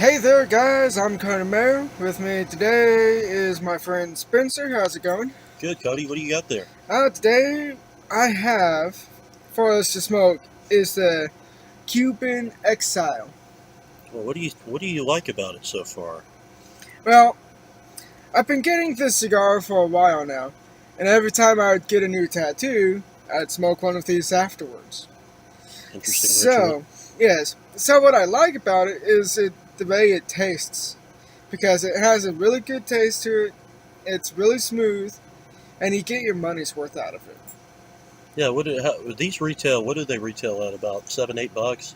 Hey there, guys. I'm Connor Mayer. With me today is my friend Spencer. How's it going? Good, Cody. What do you got there? Today I have for us to smoke is the Cuban Exile. Well, what do you like about it so far? Well, I've been getting this cigar for a while now, and every time I would get a new tattoo, I'd smoke one of these afterwards. Interesting ritual. So, yes. So what I like about it is the way it tastes, because it has a really good taste to it. It's really smooth, and you get your money's worth out of it. Yeah. These retail? What do they retail at? About $7, $8?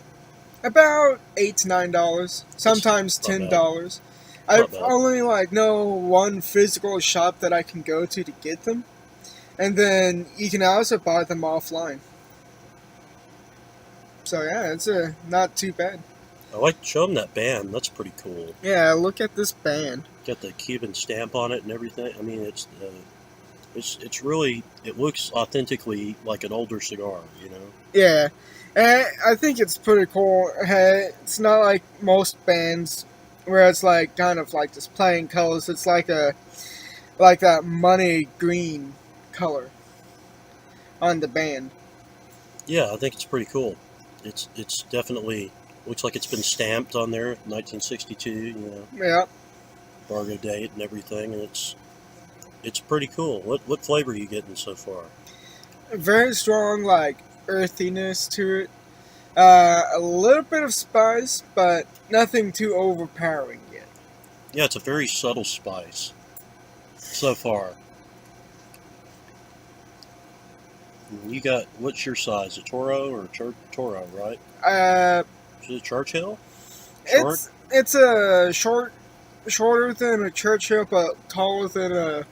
About $8 to $9, That's sometimes not bad. $10. It's not I've bad. only know one physical shop that I can go to get them, and then you can also buy them offline. So yeah, it's not too bad. I like show them that band. That's pretty cool. Yeah, look at this band. Got the Cuban stamp on it and everything. I mean, it's really it looks authentically like an older cigar. Yeah, and I think it's pretty cool. It's not like most bands where it's like kind of like just plain colors. It's like that money green color on the band. Yeah, I think it's pretty cool. It's definitely looks like it's been stamped on there, 1962. Yeah, Embargo date and everything, and it's pretty cool. What flavor are you getting so far? very strong like earthiness to it. A little bit of spice, but nothing too overpowering yet. Yeah, it's a very subtle spice so far. You got what's your size? A Toro or Toro, right? Uh, Is it a Churchill? Short? it's a shorter than a Churchill, but taller than a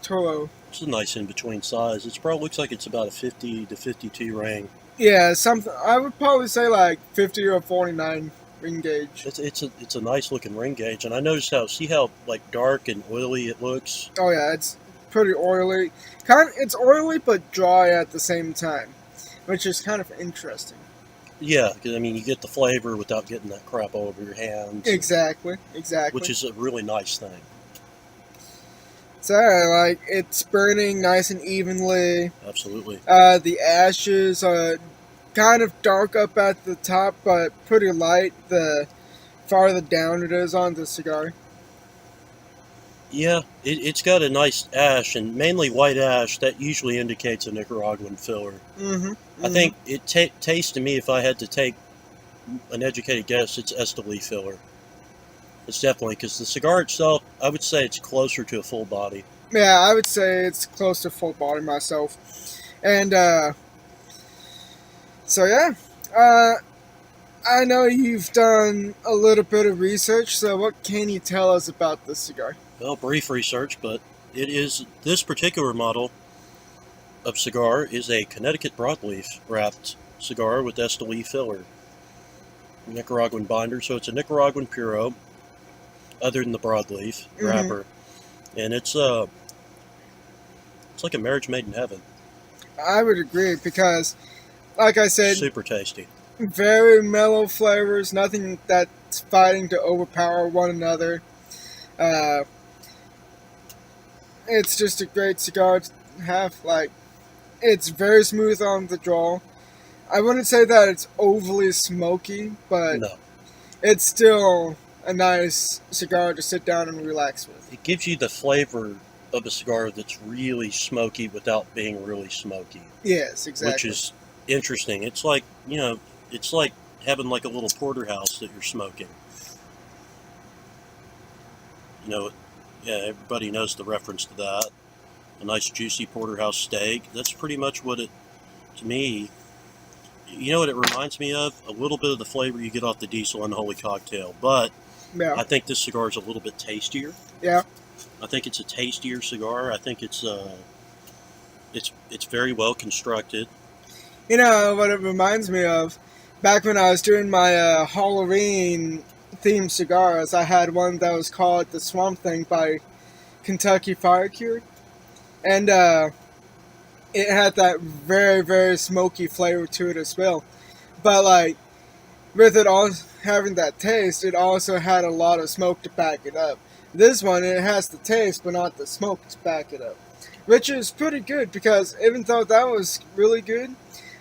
Toro. It's a nice in between size. It probably looks like it's about a 50 to 52 ring. Yeah, something. I would probably say like 50 or 49 ring gauge. It's a nice looking ring gauge, and I noticed how like dark and oily it looks. Oh yeah, it's pretty oily. It's oily but dry at the same time, which is kind of interesting. Yeah, 'cause, I mean you get the flavor without getting that crap all over your hands, Exactly, which exactly. is a really nice thing. So like it's burning nice and evenly. Absolutely. The ashes are kind of dark up at the top, but pretty light the farther down it is on the cigar. Yeah, it's got a nice ash, and mainly white ash. That usually indicates a Nicaraguan filler. Mm-hmm. I Mm-hmm. think it tastes to me, if I had to take an educated guess, it's Esteli filler. It's definitely, because the cigar itself, I would say it's closer to a full body. Yeah, I would say it's close to full body myself. And so yeah, uh, I know you've done a little bit of research. So what can you tell us about this cigar? Well, brief research, but this particular model of cigar is a Connecticut broadleaf wrapped cigar with Esteli filler. Nicaraguan binder, so it's a Nicaraguan puro, other than the broadleaf Mm-hmm. wrapper. And it's like a marriage made in heaven. I would agree because, like I said, Super tasty. very mellow flavors. Nothing that's fighting to overpower one another. Uh, it's just a great cigar to have. Like, it's very smooth on the draw. I wouldn't say that it's overly smoky, but No, it's still a nice cigar to sit down and relax with. it gives you the flavor of a cigar that's really smoky without being really smoky, Yes, which exactly. is interesting. It's like having like a little porterhouse that you're smoking. You know, yeah, everybody knows the reference to that. A nice juicy porterhouse steak. That's pretty much what it, to me, you know what it reminds me of? A little bit of the flavor you get off the Diesel Unholy Cocktail, but Yeah, I think this cigar is a little bit tastier. yeah. I think it's a tastier cigar. I think it's very well constructed. You know what it reminds me of? Back when I was doing my Halloween themed cigars, I had one that was called the Swamp Thing by Kentucky Fire Cure, and it had that very very smoky flavor to it as well. But like with it all having that taste, it also had a lot of smoke to back it up. This one, it has the taste, but not the smoke to back it up, which is pretty good because even though that was really good,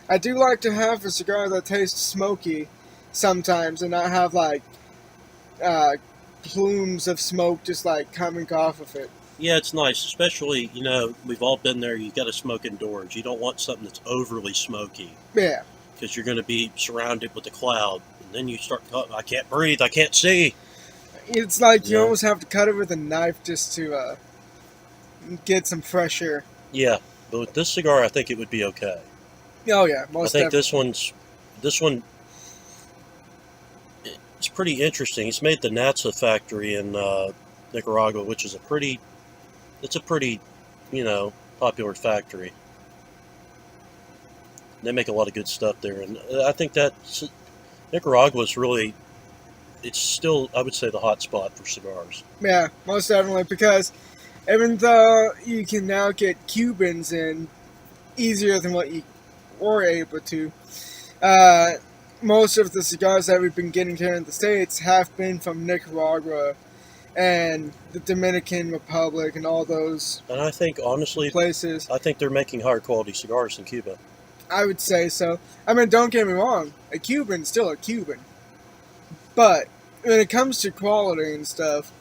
I do like to have a cigar that tastes smoky sometimes and not have like uh, plumes of smoke just like coming off of it. Yeah, it's nice, especially, we've all been there. You got to smoke indoors. You don't want something that's overly smoky Yeah, because you're going to be surrounded with a cloud. And then you start, I can't breathe, I can't see. it's like you Yeah. almost have to cut it with a knife just to get some fresh air. Yeah, but with this cigar, I think it would be okay. Oh yeah, I most think definitely. this one, it's pretty interesting. It's made the Natsa factory in Nicaragua, which is it's a pretty, popular factory. They make a lot of good stuff there, and I think that Nicaragua is really, it's still, I would say, the hot spot for cigars. Yeah, most definitely because even though you can now get Cubans in easier than what you were able to, uh, most of the cigars that we've been getting here in the States have been from Nicaragua and the Dominican Republic and all those And I think, honestly, places. I think they're making higher quality cigars than Cuba. I would say so. I mean, don't get me wrong, a Cuban's still a Cuban. But when it comes to quality and stuff,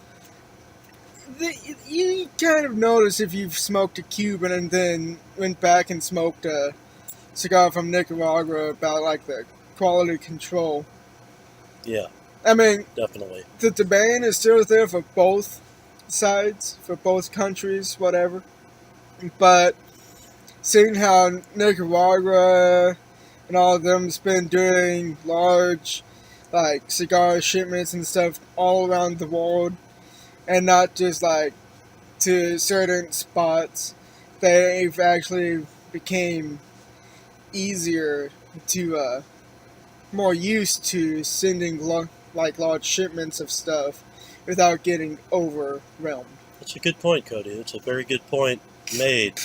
you kind of notice if you've smoked a Cuban and then went back and smoked a cigar from Nicaragua about like the quality control. Yeah, I mean, definitely. the demand is still there for both sides, for both countries, whatever. But seeing how Nicaragua and all of them's been doing large like cigar shipments and stuff all around the world and not just like to certain spots, they've actually became easier to more used to sending like large shipments of stuff without getting overwhelmed. That's a good point, Cody. It's a very good point made.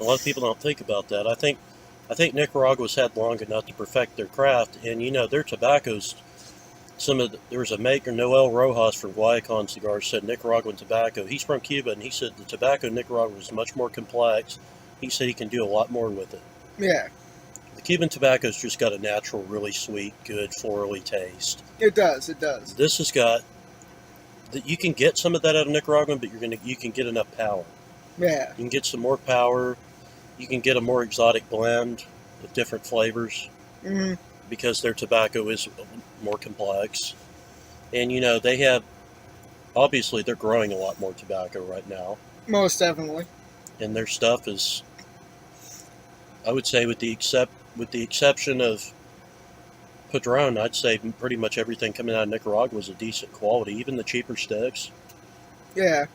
A lot of people don't think about that. I think Nicaragua's had long enough to perfect their craft, and their tobaccos. There was a maker, Noel Rojas from Guayacon Cigars, said Nicaraguan tobacco. He's from Cuba, and he said the tobacco in Nicaragua is much more complex. He said he can do a lot more with it. Yeah, The Cuban tobacco's just got a natural, really sweet, good, florally taste. it does. It does. This has got that you can get some of that out of Nicaraguan, but you can get enough power. Yeah, You can get some more power. You can get a more exotic blend with different flavors hmm because their tobacco is more complex. And they have, obviously they're growing a lot more tobacco right now, most definitely. and their stuff is, I would say, with the exception of Padron, I'd say pretty much everything coming out of Nicaragua is a decent quality, even the cheaper sticks. Yeah.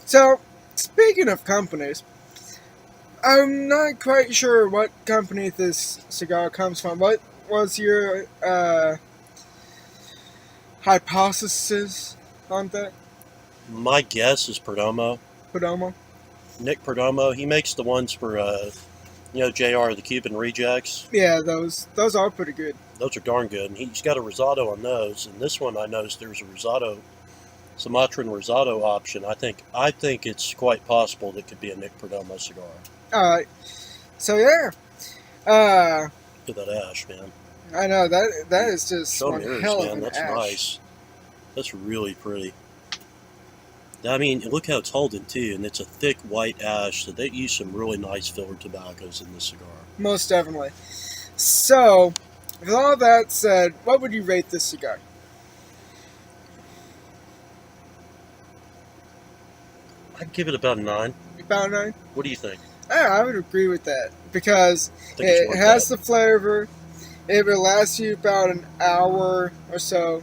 So, speaking of companies, I'm not quite sure what company this cigar comes from. What was your hypothesis on that, My guess is Perdomo. Perdomo? Nick Perdomo, he makes the ones for, JR, the Cuban Rejects. Yeah, those are pretty good. Those are darn good, and he's got a Rosado on those. And this one, I noticed there's a Rosado, Sumatran Rosado option. I think it's quite possible that could be a Nick Perdomo cigar. Alright. So yeah. Uh Look at that ash, man. I know that is just Show one me yours, hell of man. an That's ash. nice. That's really pretty. I mean, look how it's holding too, and it's a thick white ash. So they use some really nice filler tobaccos in this cigar. Most definitely. So, with all that said, what would you rate this cigar? I'd give it about a 9. About 9? What do you think? I would agree with that because I think it's it worth has that. the flavor. It will last you about an hour or so,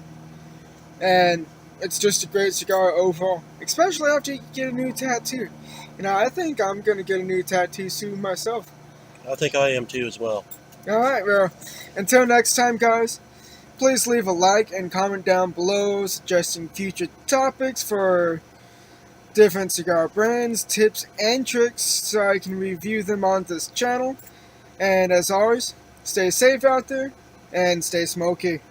and it's just a great cigar overall. Especially after you get a new tattoo. I think I'm gonna get a new tattoo soon myself. I think I am too as well. All right, well, until next time, guys. Please leave a like and comment down below suggesting future topics for different cigar brands, tips, and tricks so I can review them on this channel. And as always, stay safe out there and stay smoky.